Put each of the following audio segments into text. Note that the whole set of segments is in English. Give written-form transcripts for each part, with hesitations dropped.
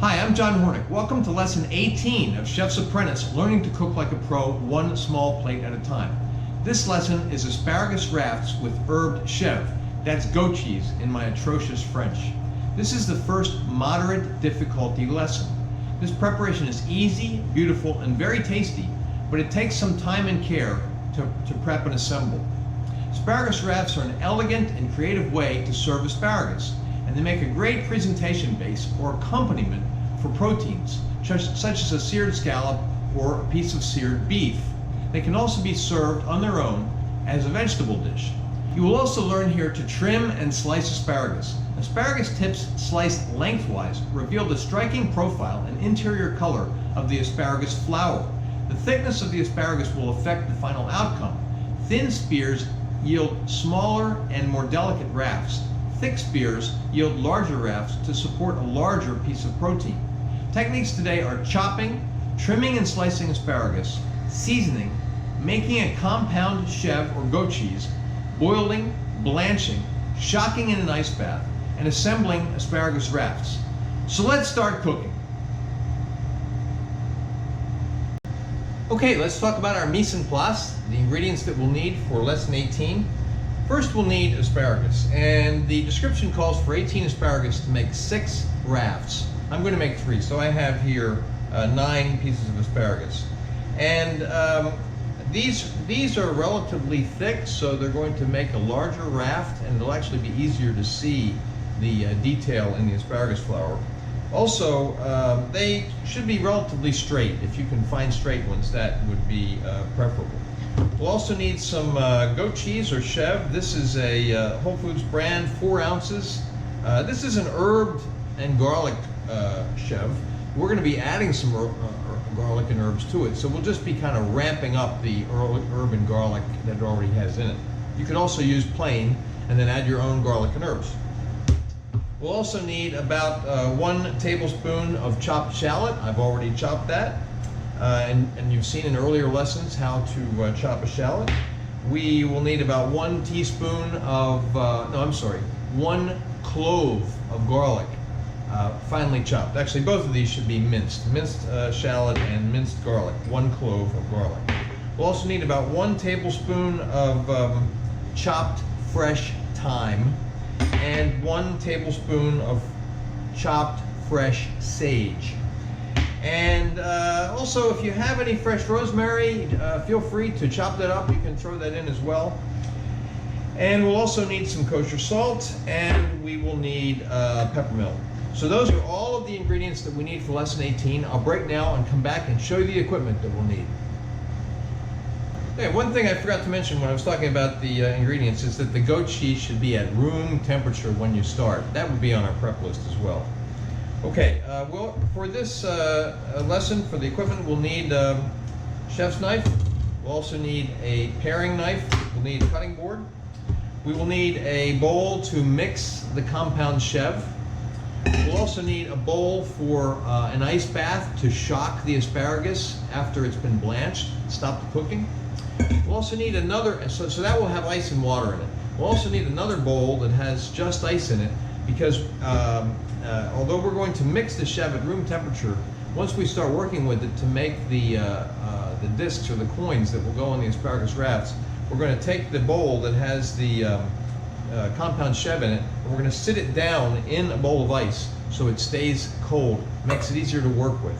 Hi, I'm John Hornick. Welcome to lesson 18 of Chef's Apprentice, learning to cook like a pro, one small plate at a time. This lesson is asparagus rafts with herbed chèvre. That's goat cheese in my atrocious French. This is the first moderate difficulty lesson. This preparation is easy, beautiful, and very tasty, but it takes some time and care to prep and assemble. Asparagus rafts are an elegant and creative way to serve asparagus, and they make a great presentation base or accompaniment for proteins, such as a seared scallop or a piece of seared beef. They can also be served on their own as a vegetable dish. You will also learn here to trim and slice asparagus. Asparagus tips sliced lengthwise reveal the striking profile and interior color of the asparagus flower. The thickness of the asparagus will affect the final outcome. Thin spears yield smaller and more delicate rafts. Thick spears yield larger rafts to support a larger piece of protein. Techniques today are chopping, trimming and slicing asparagus, seasoning, making a compound chèvre or goat cheese, boiling, blanching, shocking in an ice bath, and assembling asparagus rafts. So let's start cooking. Okay, let's talk about our mise en place, the ingredients that we'll need for lesson 18. First, we'll need asparagus, and the description calls for 18 asparagus to make 6 rafts. I'm going to make 3, so I have here 9 pieces of asparagus. And these are relatively thick, so they're going to make a larger raft, and it'll actually be easier to see the detail in the asparagus flour. Also, they should be relatively straight. If you can find straight ones, that would be preferable. We'll also need some goat cheese or chèvre. This is a Whole Foods brand, 4 ounces. This is an herbed and garlic chèvre. We're going to be adding some garlic and herbs to it, so we'll just be kind of ramping up the herb and garlic that it already has in it. You can also use plain and then add your own garlic and herbs. We'll also need about 1 tablespoon of chopped shallot. I've already chopped that. And you've seen in earlier lessons how to chop a shallot. We will need about 1 teaspoon of, 1 clove of garlic, finely chopped. Actually, both of these should be minced. Minced shallot and minced garlic, 1 clove of garlic. We'll also need about 1 tablespoon of chopped fresh thyme and 1 tablespoon of chopped fresh sage. And also, if you have any fresh rosemary, feel free to chop that up. You can throw that in as well. And we'll also need some kosher salt, and we will need peppermill. So those are all of the ingredients that we need for lesson 18. I'll break now and come back and show you the equipment that we'll need. Okay, one thing I forgot to mention when I was talking about the ingredients is that the goat cheese should be at room temperature when you start. That would be on our prep list as well. Okay, well, for this lesson, for the equipment, we'll need chef's knife. We'll also need a paring knife. We'll need a cutting board. We will need a bowl to mix the compound chèvre. We'll also need a bowl for an ice bath to shock the asparagus after it's been blanched, stop the cooking. We'll also need another, so that will have ice and water in it. We'll also need another bowl that has just ice in it, because although we're going to mix the chèvre at room temperature, once we start working with it to make the discs or the coins that will go on the asparagus rafts, we're going to take the bowl that has the compound chèvre in it, and we're going to sit it down in a bowl of ice so it stays cold, makes it easier to work with.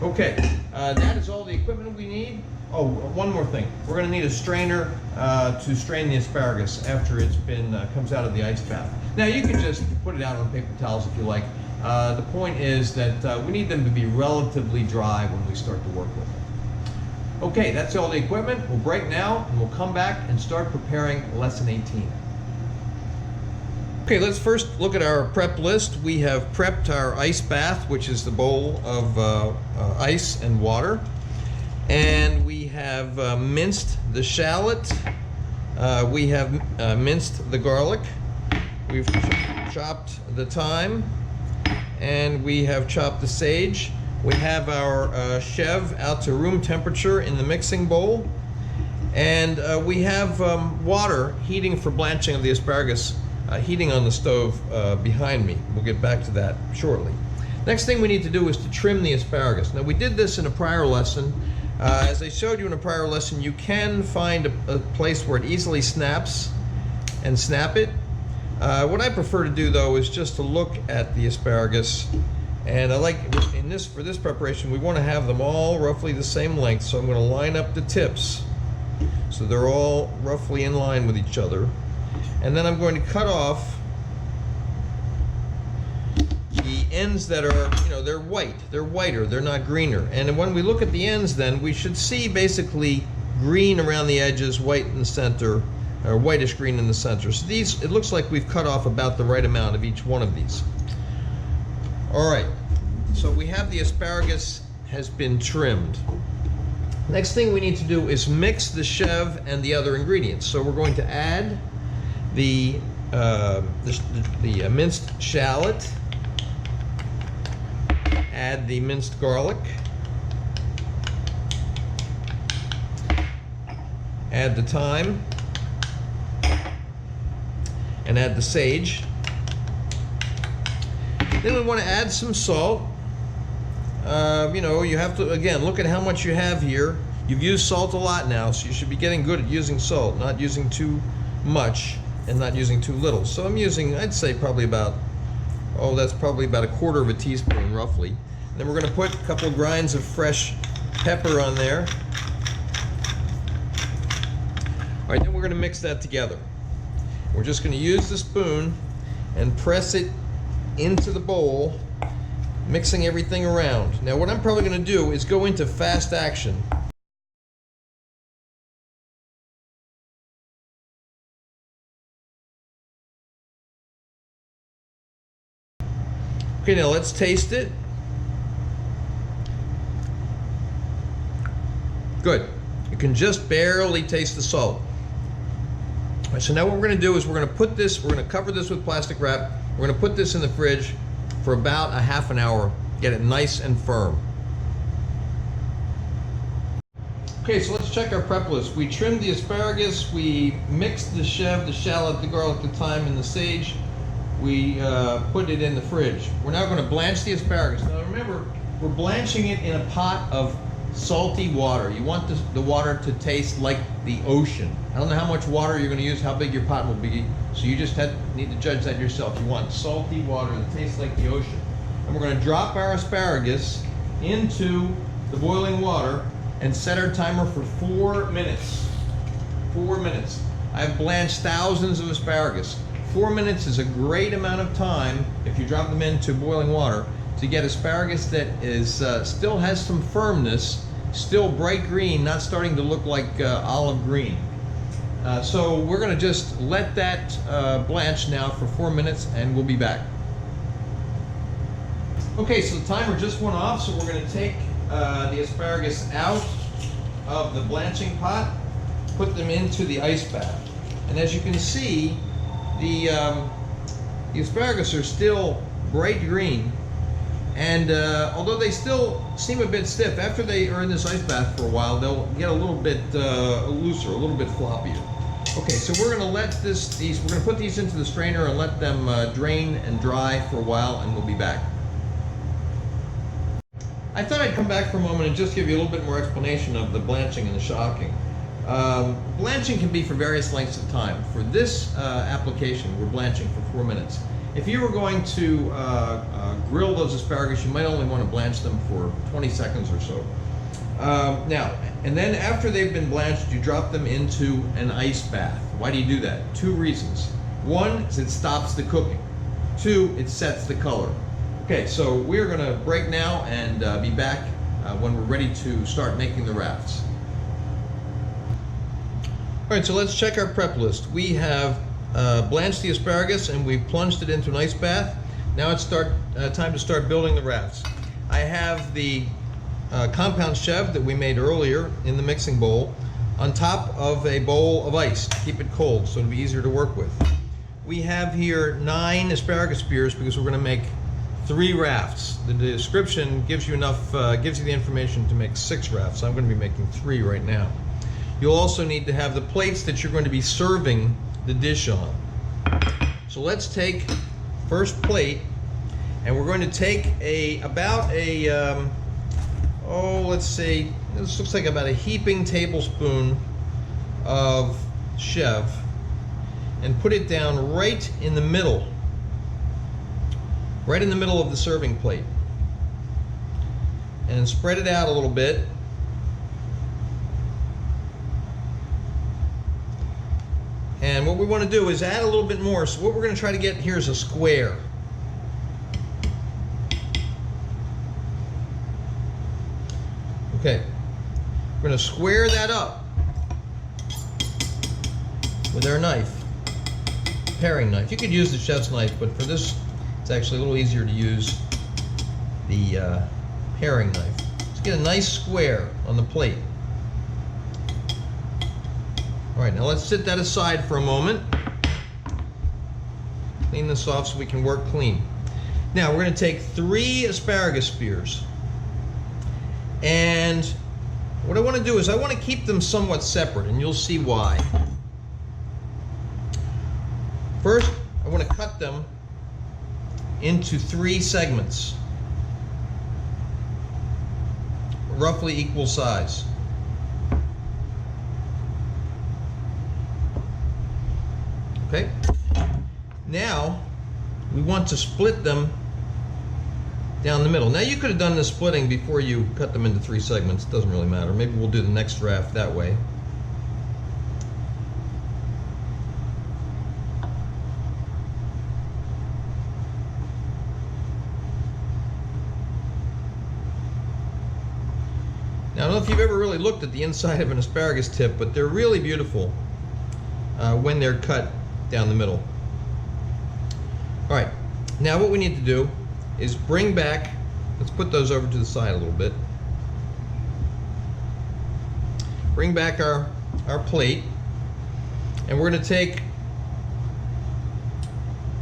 Okay, that is all the equipment we need. Oh, one more thing. We're going to need a strainer to strain the asparagus after it's been comes out of the ice bath. Now, you can just put it out on paper towels if you like. The point is that we need them to be relatively dry when we start to work with them. Okay, that's all the equipment. We'll break now, and we'll come back and start preparing lesson 18. Okay, let's first look at our prep list. We have prepped our ice bath, which is the bowl of ice and water. And we have minced the shallot. We have minced the garlic. We've chopped the thyme. And we have chopped the sage. We have our chèvre out to room temperature in the mixing bowl. And we have water heating for blanching of the asparagus, heating on the stove behind me. We'll get back to that shortly. Next thing we need to do is to trim the asparagus. Now, we did this in a prior lesson. As I showed you in a prior lesson, you can find a place where it easily snaps and snap it. What I prefer to do, though, is just to look at the asparagus. And I like, for this preparation, we want to have them all roughly the same length. So I'm going to line up the tips so they're all roughly in line with each other. And then I'm going to cut off the ends that are, they're white. They're whiter, they're not greener. And when we look at the ends, then we should see basically green around the edges, white in the center, or whitish green in the center. So these, it looks like we've cut off about the right amount of each one of these. All right, so we have the asparagus has been trimmed. Next thing we need to do is mix the Chevre and the other ingredients. So we're going to add the minced shallot, add the minced garlic, add the thyme, and add the sage. Then we want to add some salt. You have to, again, look at how much you have here. You've used salt a lot now, so you should be getting good at using salt, not using too much and not using too little. So I'm using, I'd say probably about, that's probably about 1/4 of a teaspoon roughly. And then we're going to put a couple of grinds of fresh pepper on there. All right, then we're going to mix that together. We're just going to use the spoon and press it into the bowl, mixing everything around. Now what I'm probably going to do is go into fast action. Okay, now let's taste it. Good. You can just barely taste the salt. All right, so now what we're going to do is we're going to cover this with plastic wrap. We're going to put this in the fridge for about a half an hour, get it nice and firm. Okay, so let's check our prep list. We trimmed the asparagus, we mixed the Chevre, the shallot, the garlic, the thyme, and the sage. We put it in the fridge. We're now going to blanch the asparagus. Now remember, we're blanching it in a pot of salty water. You want the water to taste like the ocean. I don't know how much water you're going to use, how big your pot will be, so you just need to judge that yourself. You want salty water that tastes like the ocean. And we're going to drop our asparagus into the boiling water and set our timer for 4 minutes. 4 minutes. I've blanched thousands of asparagus. 4 minutes is a great amount of time, if you drop them into boiling water, to get asparagus that is still has some firmness, still bright green, not starting to look like olive green. So we're going to just let that blanch now for 4 minutes, and we'll be back. Okay, so the timer just went off, so we're going to take the asparagus out of the blanching pot, put them into the ice bath. And as you can see, the asparagus are still bright green. And although they still seem a bit stiff, after they are in this ice bath for a while, they'll get a little bit looser, a little bit floppier. Okay, so we're going to put these into the strainer and let them drain and dry for a while, and we'll be back. I thought I'd come back for a moment and just give you a little bit more explanation of the blanching and the shocking. Blanching can be for various lengths of time. For this application, we're blanching for 4 minutes. If you were going to grill those asparagus, you might only want to blanch them for 20 seconds or so. And then after they've been blanched, you drop them into an ice bath. Why do you do that? 2 reasons. 1 is it stops the cooking. 2, it sets the color. Okay, so we're going to break now and be back when we're ready to start making the rafts. All right, so let's check our prep list. We have blanched the asparagus and we've plunged it into an ice bath. Now it's time to start building the rafts. I have the compound Chevre that we made earlier in the mixing bowl on top of a bowl of ice to keep it cold so it'll be easier to work with. We have here 9 asparagus spears because we're going to make 3 rafts. The description gives you enough, gives you the information to make 6 rafts. I'm going to be making 3 right now. You'll also need to have the plates that you're going to be serving the dish on. So let's take first plate And we're going to take about a, let's see, this looks like about a heaping tablespoon of Chevre, and put it down right in the middle of the serving plate. And spread it out a little bit. And what we want to do is add a little bit more. So what we're going to try to get here is a square. Okay, we're going to square that up with our knife, paring knife. You could use the chef's knife, but for this, it's actually a little easier to use the paring knife. Let's get a nice square on the plate. All right, now let's set that aside for a moment. Clean this off so we can work clean. Now we're going to take 3 asparagus spears. And what I want to do is I want to keep them somewhat separate, and you'll see why. First, I want to cut them into 3 segments, roughly equal size. Okay. Now, we want to split them down the middle. Now, you could have done this splitting before you cut them into 3 segments. It doesn't really matter. Maybe we'll do the next raft that way. Now, I don't know if you've ever really looked at the inside of an asparagus tip, but they're really beautiful when they're cut down the middle. All right, now what we need to do is bring back, let's put those over to the side a little bit. Bring back our plate, and we're going to take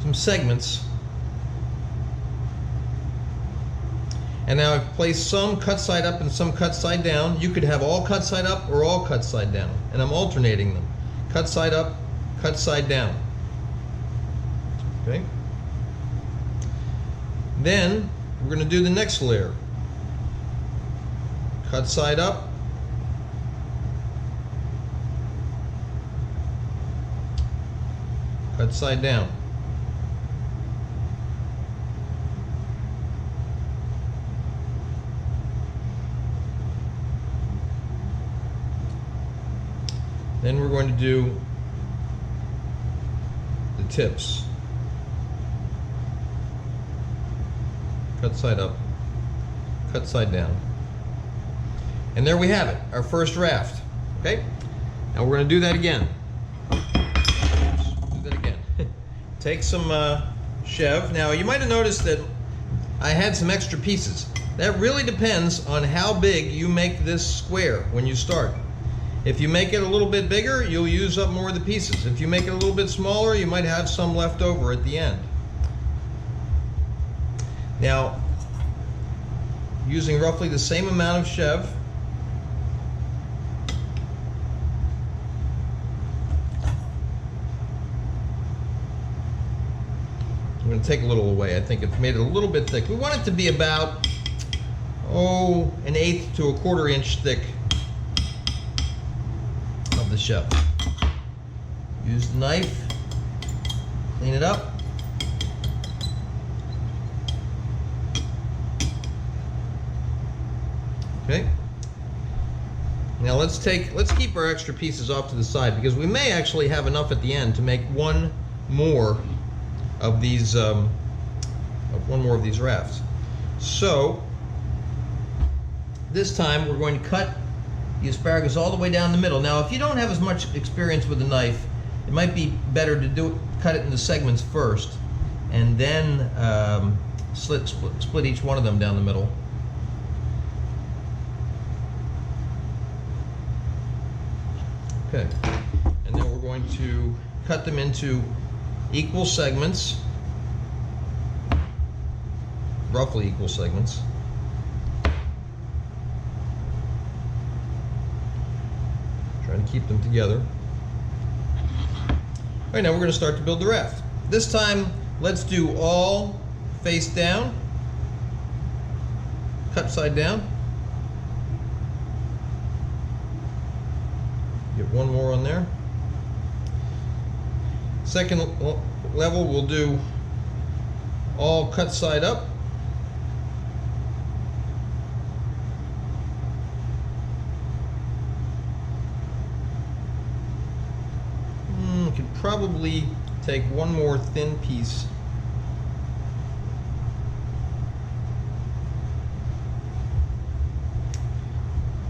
some segments. And now I've placed some cut side up and some cut side down. You could have all cut side up or all cut side down, and I'm alternating them. Cut side up, cut side down. Okay. Then we're going to do the next layer. Cut side up, cut side down. Then we're going to do the tips. Cut side up, cut side down. And there we have it, our first raft. Okay? Now we're going to do that again. Do that again. Take some Chevre. Now you might have noticed that I had some extra pieces. That really depends on how big you make this square when you start. If you make it a little bit bigger, you'll use up more of the pieces. If you make it a little bit smaller, you might have some left over at the end. Now, using roughly the same amount of Chevre, I'm going to take a little away. I think it's made it a little bit thick. We want it to be about, 1/8 to 1/4 inch thick of the Chevre. Use the knife, clean it up. Okay. Now let's keep our extra pieces off to the side, because we may actually have enough at the end to make one more of these rafts. So this time we're going to cut the asparagus all the way down the middle. Now, if you don't have as much experience with a knife, it might be better to cut it into segments first, and then split each one of them down the middle. Okay, and then we're going to cut them into equal segments, roughly equal segments. Trying to keep them together. All right, now we're going to start to build the raft. This time, let's do all face down, cut side down. Get one more on there. Second level, we'll do all cut side up. Could probably take one more thin piece.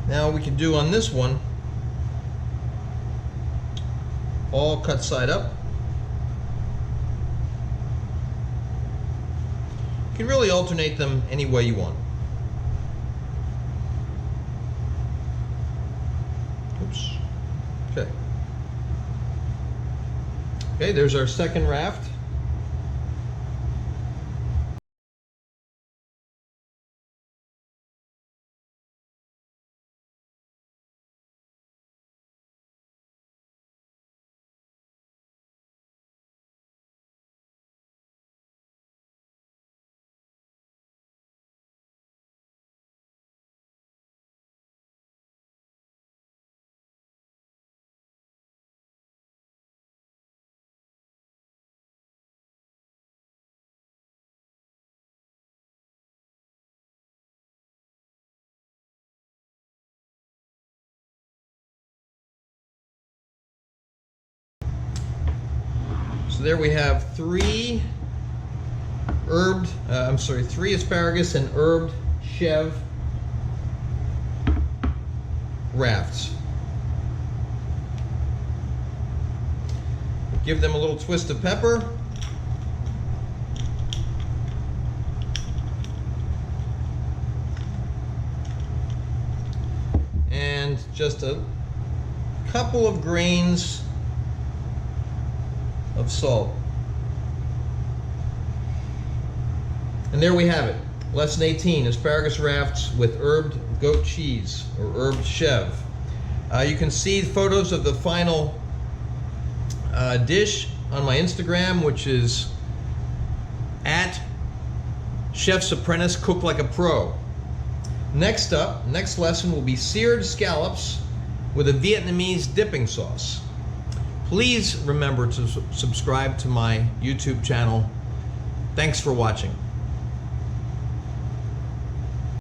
Now we can do on this one all cut side up. You can really alternate them any way you want. Oops. Okay. Okay, there's our second raft. So there we have three asparagus and herbed Chevre rafts. Give them a little twist of pepper. And just a couple of grains of salt. And there we have it. Lesson 18, asparagus rafts with herbed goat cheese or herbed Chevre. You can see photos of the final dish on my Instagram, which is at Chef's Apprentice, Cook Like a Pro. Next lesson will be seared scallops with a Vietnamese dipping sauce. Please remember to subscribe to my YouTube channel. Thanks for watching.